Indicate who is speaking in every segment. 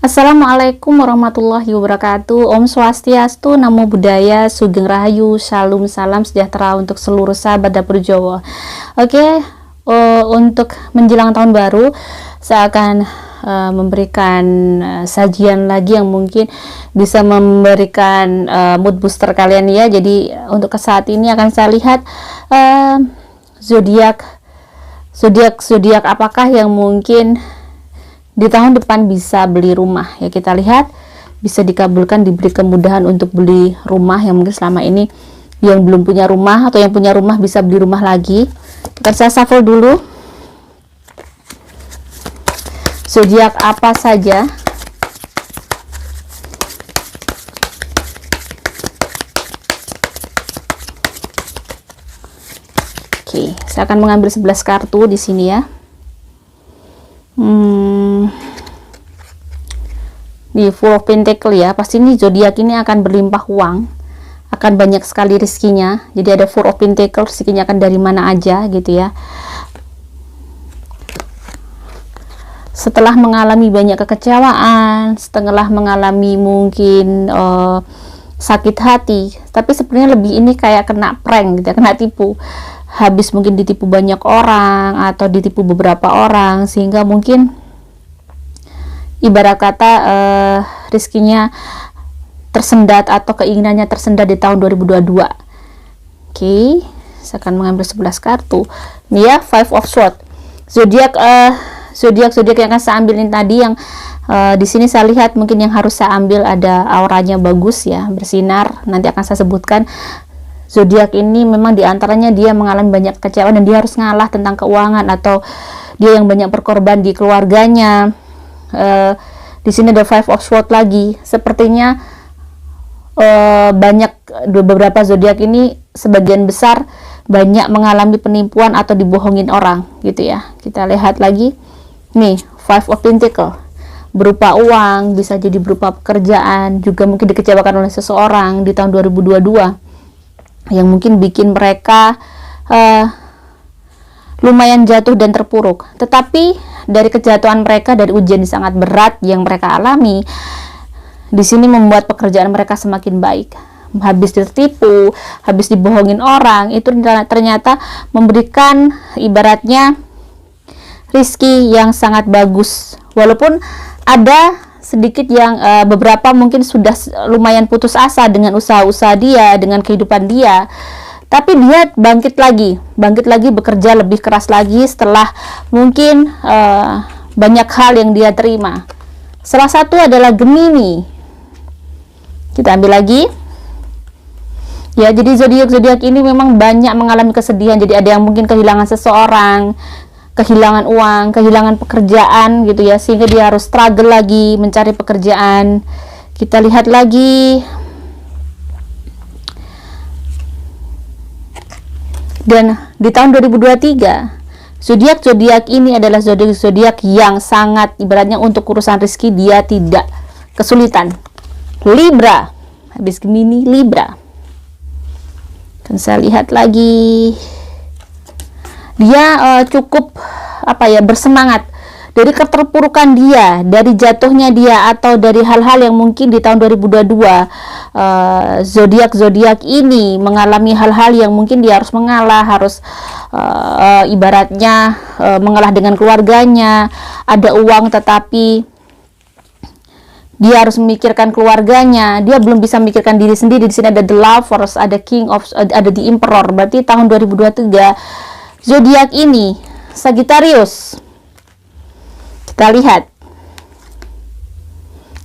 Speaker 1: Assalamualaikum warahmatullahi wabarakatuh. Om Swastiastu, Namo Buddhaya, Sugeng Rahayu, Shalom, salam sejahtera untuk seluruh sahabat dapur Jawa. Oke, untuk menjelang tahun baru, saya akan memberikan sajian lagi yang mungkin bisa memberikan mood booster kalian ya. Jadi untuk saat ini akan saya lihat zodiak apakah yang mungkin di tahun depan bisa beli rumah ya. Kita lihat bisa dikabulkan, diberi kemudahan untuk beli rumah yang mungkin selama ini yang belum punya rumah, atau yang punya rumah bisa beli rumah lagi. Kita saya shuffle dulu zodiak apa saja. Oke, saya akan mengambil 11 kartu di sini ya. Di Full of Pentacle ya, pasti ini zodiak ini akan berlimpah uang, akan banyak sekali rezekinya. Jadi ada Full of Pentacle, rezekinya akan dari mana aja gitu ya. Setelah mengalami banyak kekecewaan, setelah mengalami mungkin sakit hati, tapi sebenarnya lebih ini kayak kena prank gitu ya, kena tipu. Habis mungkin ditipu banyak orang atau ditipu beberapa orang, sehingga mungkin ibarat kata rezekinya tersendat atau keinginannya tersendat di tahun 2022. Oke, saya akan mengambil 11 kartu. Ini ya, Five of Swords. Zodiak yang akan saya ambilin tadi, yang di sini saya lihat mungkin yang harus saya ambil ada auranya bagus ya, bersinar. Nanti akan saya sebutkan. Zodiak ini memang diantaranya dia mengalami banyak kekecewaan dan dia harus ngalah tentang keuangan, atau dia yang banyak berkorban di keluarganya. Di sini ada Five of Swords lagi. Sepertinya banyak beberapa zodiak ini sebagian besar banyak mengalami penipuan atau dibohongin orang gitu ya. Kita lihat lagi nih, Five of Pentacle, berupa uang, bisa jadi berupa pekerjaan, juga mungkin dikecewakan oleh seseorang di tahun 2022 yang mungkin bikin mereka lumayan jatuh dan terpuruk. Tetapi dari kejatuhan mereka, dari ujian yang sangat berat yang mereka alami, di sini membuat pekerjaan mereka semakin baik. Habis tertipu, habis dibohongin orang, itu ternyata memberikan ibaratnya rizki yang sangat bagus. Walaupun ada sedikit yang beberapa mungkin sudah lumayan putus asa dengan usaha-usaha dia, dengan kehidupan dia, tapi dia bangkit lagi bekerja lebih keras lagi setelah mungkin banyak hal yang dia terima. Salah satu adalah Gemini. Kita ambil lagi ya. Jadi zodiak ini memang banyak mengalami kesedihan. Jadi ada yang mungkin kehilangan seseorang, kehilangan uang, kehilangan pekerjaan gitu ya, sehingga dia harus struggle lagi mencari pekerjaan. Kita lihat lagi, dan di tahun 2023 zodiak ini adalah zodiak yang sangat ibaratnya untuk urusan rezeki dia tidak kesulitan. Libra, habis Gemini, Libra. Dan saya lihat lagi, dia cukup bersemangat dari keterpurukan dia, dari jatuhnya dia, atau dari hal-hal yang mungkin di tahun 2022 zodiak ini mengalami hal-hal yang mungkin dia harus mengalah, harus ibaratnya mengalah dengan keluarganya. Ada uang tetapi dia harus memikirkan keluarganya, dia belum bisa memikirkan diri sendiri. Di sini ada The Lovers, ada ada The Emperor. Berarti tahun 2023 zodiak ini Sagittarius. Kita lihat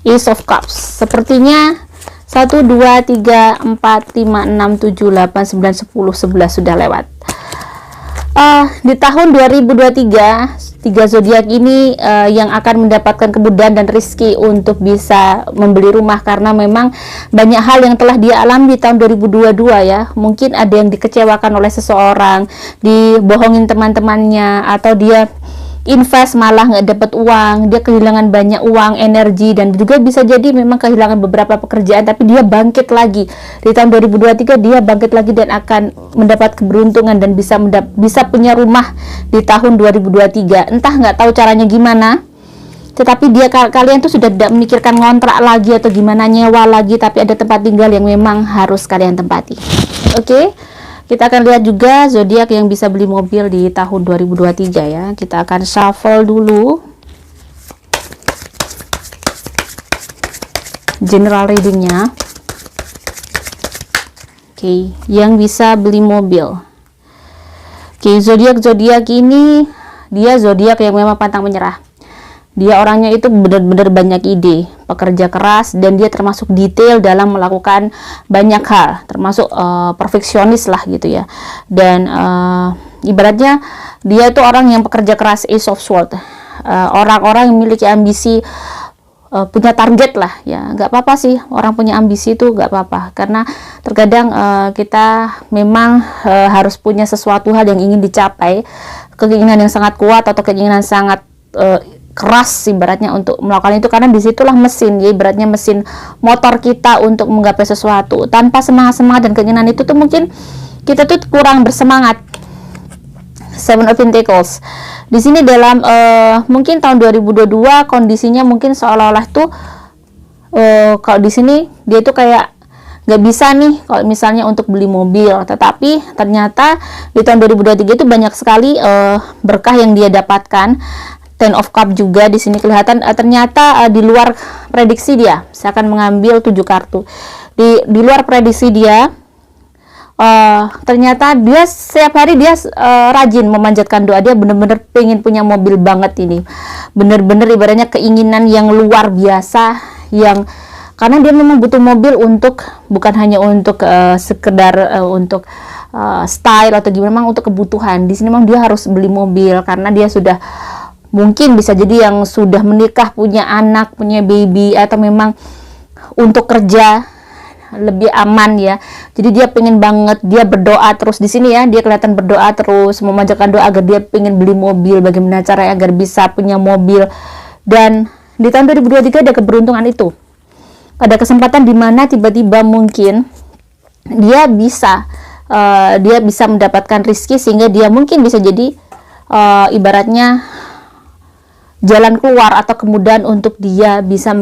Speaker 1: Ace of Cups. Sepertinya 1, 2, 3, 4, 5, 6, 7, 8, 9, 10, 11 sudah lewat. Di tahun 2023 tiga zodiak ini yang akan mendapatkan kemudahan dan rezeki untuk bisa membeli rumah, karena memang banyak hal yang telah dia alami di tahun 2022 ya. Mungkin ada yang dikecewakan oleh seseorang, dibohongin teman-temannya, atau dia invest malah nggak dapat uang, dia kehilangan banyak uang, energi, dan juga bisa jadi memang kehilangan beberapa pekerjaan, tapi dia bangkit lagi di tahun 2023. Dia bangkit lagi dan akan mendapat keberuntungan dan bisa punya rumah di tahun 2023. Entah nggak tahu caranya gimana, tetapi kalian tuh sudah tidak memikirkan ngontrak lagi atau gimana nyewa lagi, tapi ada tempat tinggal yang memang harus kalian tempati. Oke. Kita akan lihat juga zodiak yang bisa beli mobil di tahun 2023 ya. Kita akan shuffle dulu general readingnya. Oke, yang bisa beli mobil. Oke, zodiak ini dia zodiak yang memang pantang menyerah. Dia orangnya itu benar-benar banyak ide, pekerja keras, dan dia termasuk detail dalam melakukan banyak hal, termasuk perfeksionis lah gitu ya. Dan ibaratnya dia itu orang yang pekerja keras, Ace of Swords. Orang-orang yang memiliki ambisi, punya target lah ya, nggak apa-apa sih orang punya ambisi itu nggak apa-apa, karena terkadang kita memang harus punya sesuatu hal yang ingin dicapai, keinginan yang sangat kuat atau keinginan sangat keras ibaratnya untuk melakukan itu, karena disitulah mesin ya, ibaratnya mesin motor kita untuk menggapai sesuatu. Tanpa semangat dan keinginan itu tuh mungkin kita tuh kurang bersemangat. Seven of Pentacles di sini dalam mungkin tahun 2022 kondisinya mungkin seolah-olah tuh kalau di sini dia tuh kayak nggak bisa nih kalau misalnya untuk beli mobil, tetapi ternyata di tahun 2023 itu banyak sekali berkah yang dia dapatkan. Ten of Cup juga di sini kelihatan ternyata di luar prediksi dia. Saya akan mengambil 7 kartu di luar prediksi dia. Ternyata dia setiap hari dia rajin memanjatkan doa. Dia bener-bener pengen punya mobil banget ini, bener-bener ibaratnya keinginan yang luar biasa, yang karena dia memang butuh mobil untuk bukan hanya untuk sekedar untuk style atau gimana, memang untuk kebutuhan. Di sini memang dia harus beli mobil karena dia sudah mungkin bisa jadi yang sudah menikah, punya anak, punya baby, atau memang untuk kerja lebih aman ya. Jadi dia pengen banget, dia berdoa terus di sini ya, dia kelihatan berdoa terus, memanjatkan doa agar dia pengen beli mobil, bagaimana caranya agar bisa punya mobil. Dan di tahun 2023 ada keberuntungan itu, ada kesempatan di mana tiba-tiba mungkin dia bisa mendapatkan rezeki, sehingga dia mungkin bisa jadi ibaratnya jalan keluar atau kemudahan untuk dia bisa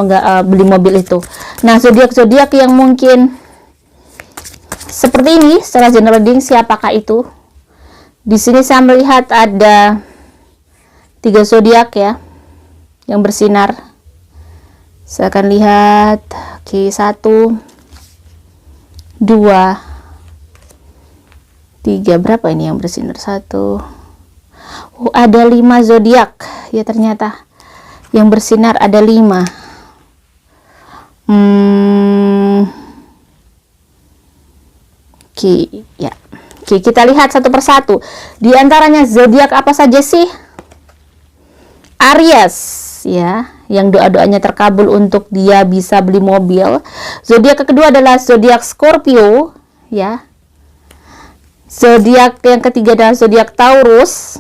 Speaker 1: beli mobil itu. Nah, zodiak-zodiak yang mungkin seperti ini secara general reading, siapakah itu? Di sini saya melihat ada 3 zodiak ya yang bersinar. Saya akan lihat, oke, 1, 2, 3, berapa ini yang bersinar? 1. Oh, ada 5 zodiak ya, ternyata yang bersinar ada 5. Oke ya, oke, kita lihat satu persatu. Di antaranya zodiak apa saja sih? Aries ya, yang doa-doanya terkabul untuk dia bisa beli mobil. Zodiak kedua adalah zodiak Scorpio ya. Zodiak yang ketiga adalah zodiak Taurus,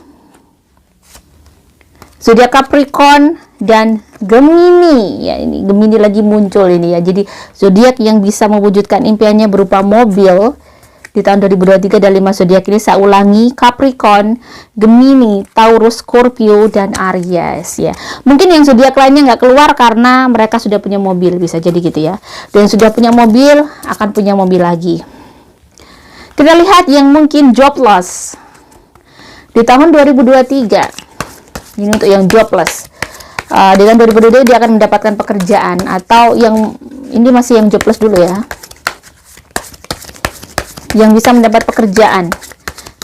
Speaker 1: zodiak Capricorn, dan Gemini ya. Ini Gemini lagi muncul ini ya. Jadi zodiak yang bisa mewujudkan impiannya berupa mobil di tahun 2023 ada 5 zodiak ini. Saya ulangi, Capricorn, Gemini, Taurus, Scorpio, dan Aries ya. Mungkin yang zodiak lainnya nggak keluar karena mereka sudah punya mobil, bisa jadi gitu ya. Dan sudah punya mobil akan punya mobil lagi. Kita lihat yang mungkin jobless di tahun 2023. Ini untuk yang jobless. Di tahun 2023 dia akan mendapatkan pekerjaan, atau yang ini masih yang jobless dulu ya, yang bisa mendapat pekerjaan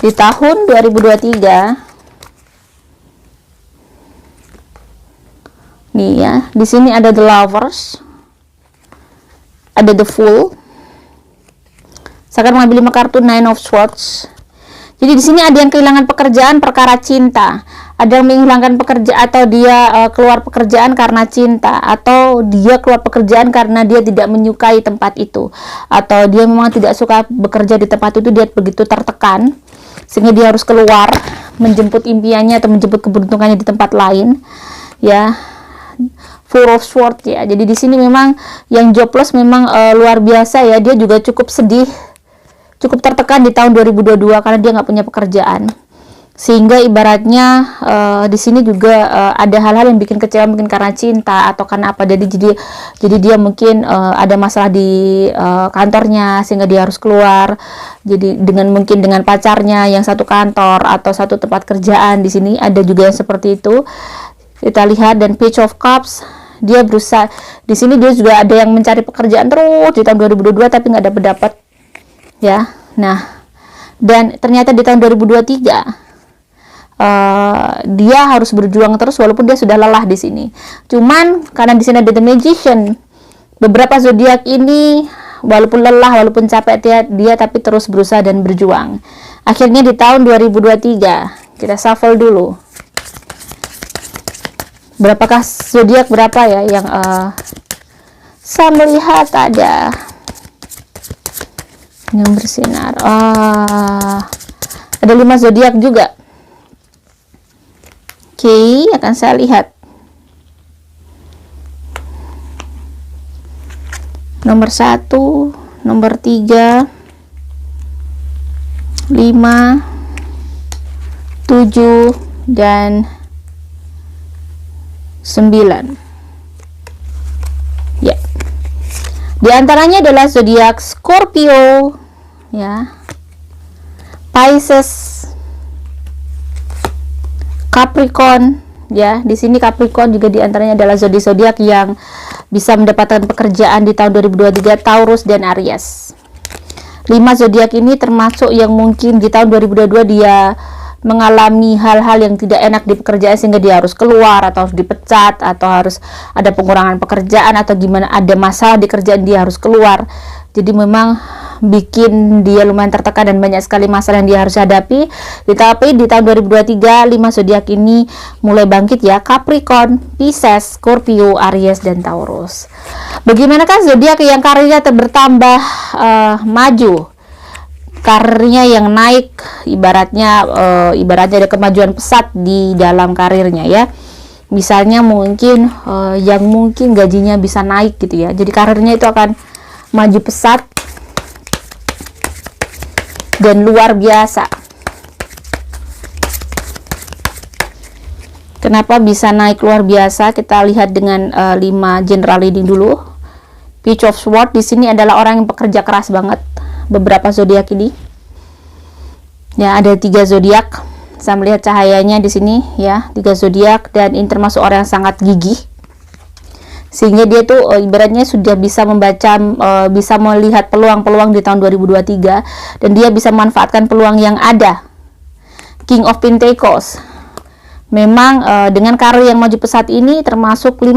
Speaker 1: di tahun 2023. Nih ya, di sini ada the lovers, ada the fool. Saya akan mengambil 5 kartu Nine of Swords. Jadi di sini ada yang kehilangan pekerjaan perkara cinta, ada yang menghilangkan pekerjaan, atau dia keluar pekerjaan karena cinta, atau dia keluar pekerjaan karena dia tidak menyukai tempat itu, atau dia memang tidak suka bekerja di tempat itu, dia begitu tertekan sehingga dia harus keluar menjemput impiannya atau menjemput keberuntungannya di tempat lain ya. Four of Swords ya. Jadi di sini memang yang jobless memang luar biasa ya, dia juga cukup sedih, cukup tertekan di tahun 2022 karena dia nggak punya pekerjaan. Sehingga ibaratnya di sini juga ada hal-hal yang bikin kecewa, mungkin karena cinta atau karena apa, jadi dia mungkin ada masalah di kantornya sehingga dia harus keluar, jadi mungkin dengan pacarnya yang satu kantor atau satu tempat kerjaan. Di sini ada juga yang seperti itu, kita lihat. Dan Page of Cups, dia berusaha di sini, dia juga ada yang mencari pekerjaan terus di tahun 2022 tapi nggak dapat ya. Nah, dan ternyata di tahun 2023 dia harus berjuang terus walaupun dia sudah lelah di sini. Cuman karena di sini ada The Magician, beberapa zodiak ini walaupun lelah, walaupun capek dia tapi terus berusaha dan berjuang. Akhirnya di tahun 2023 kita shuffle dulu. Berapakah zodiak berapa ya yang saya melihat ada yang bersinar. Ada 5 zodiak juga. Oke, akan saya lihat. Nomor 1, nomor 3, 5, 7, dan 9. Ya. Di antaranya adalah zodiak Scorpio, ya. Pisces, Capricorn, ya. Di sini Capricorn juga diantaranya adalah zodiak yang bisa mendapatkan pekerjaan di tahun 2023, Taurus dan Aries. 5 zodiak ini termasuk yang mungkin di tahun 2022 dia mengalami hal-hal yang tidak enak di pekerjaan sehingga dia harus keluar atau harus dipecat atau harus ada pengurangan pekerjaan atau gimana, ada masalah di kerjaan dia harus keluar. Jadi memang bikin dia lumayan tertekan dan banyak sekali masalah yang dia harus hadapi. Tetapi di tahun 2023 5 zodiak ini mulai bangkit ya, Capricorn, Pisces, Scorpio, Aries, dan Taurus. Bagaimanakah zodiak yang karirnya bertambah maju, karirnya yang naik, ibaratnya ada kemajuan pesat di dalam karirnya ya. Misalnya mungkin yang mungkin gajinya bisa naik gitu ya, jadi karirnya itu akan maju pesat dan luar biasa. Kenapa bisa naik luar biasa? Kita lihat dengan 5 general reading dulu. Page of Swords di sini adalah orang yang pekerja keras banget. Beberapa zodiak ini, ya, ada 3 zodiak. Saya melihat cahayanya di sini ya, 3 zodiak, dan ini termasuk orang yang sangat gigih. Sehingga dia tuh ibaratnya sudah bisa membaca, bisa melihat peluang-peluang di tahun 2023 dan dia bisa memanfaatkan peluang yang ada. King of Pentacles. Memang dengan karir yang maju pesat ini termasuk 3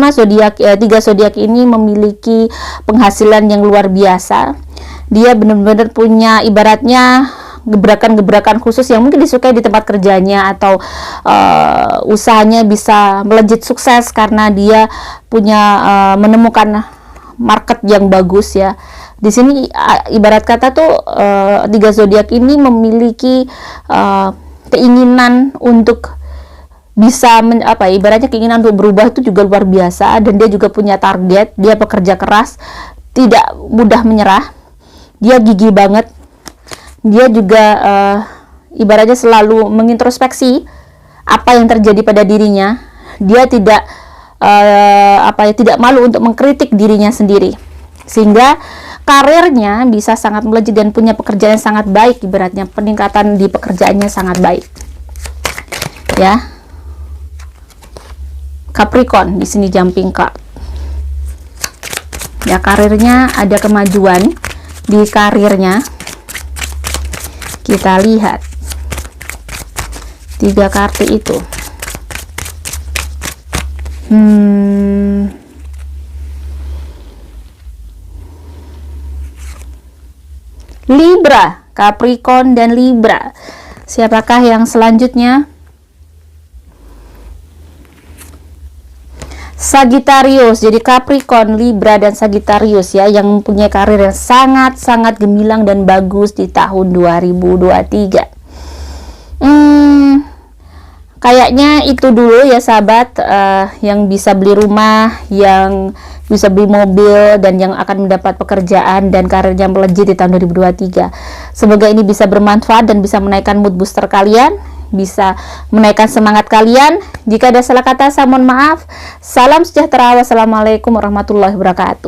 Speaker 1: zodiak ini memiliki penghasilan yang luar biasa. Dia benar-benar punya ibaratnya gebrakan-gebrakan khusus yang mungkin disukai di tempat kerjanya atau usahanya bisa melejit sukses karena dia punya menemukan market yang bagus ya. Di sini ibarat kata tuh 3 zodiak ini memiliki keinginan untuk bisa ibaratnya keinginan untuk berubah itu juga luar biasa, dan dia juga punya target. Dia pekerja keras, tidak mudah menyerah, dia gigih banget. Dia juga ibaratnya selalu mengintrospeksi apa yang terjadi pada dirinya. Dia tidak tidak malu untuk mengkritik dirinya sendiri, sehingga karirnya bisa sangat melejit dan punya pekerjaan yang sangat baik. Ibaratnya peningkatan di pekerjaannya sangat baik ya. Capricorn di sini jumping card ya, karirnya ada kemajuan di karirnya. Kita lihat 3 kartu itu. Libra, Capricorn, dan Libra. Siapakah yang selanjutnya? Sagittarius. Jadi Capricorn, Libra, dan Sagittarius ya, yang mempunyai karir yang sangat-sangat gemilang dan bagus di tahun 2023. Kayaknya itu dulu ya sahabat, yang bisa beli rumah, yang bisa beli mobil, dan yang akan mendapat pekerjaan dan karirnya melejit di tahun 2023. Semoga ini bisa bermanfaat dan bisa menaikkan mood booster kalian. bisa menaikkan semangat kalian. Jika ada salah kata, saya mohon maaf. Salam sejahtera. Wassalamualaikum warahmatullahi wabarakatuh.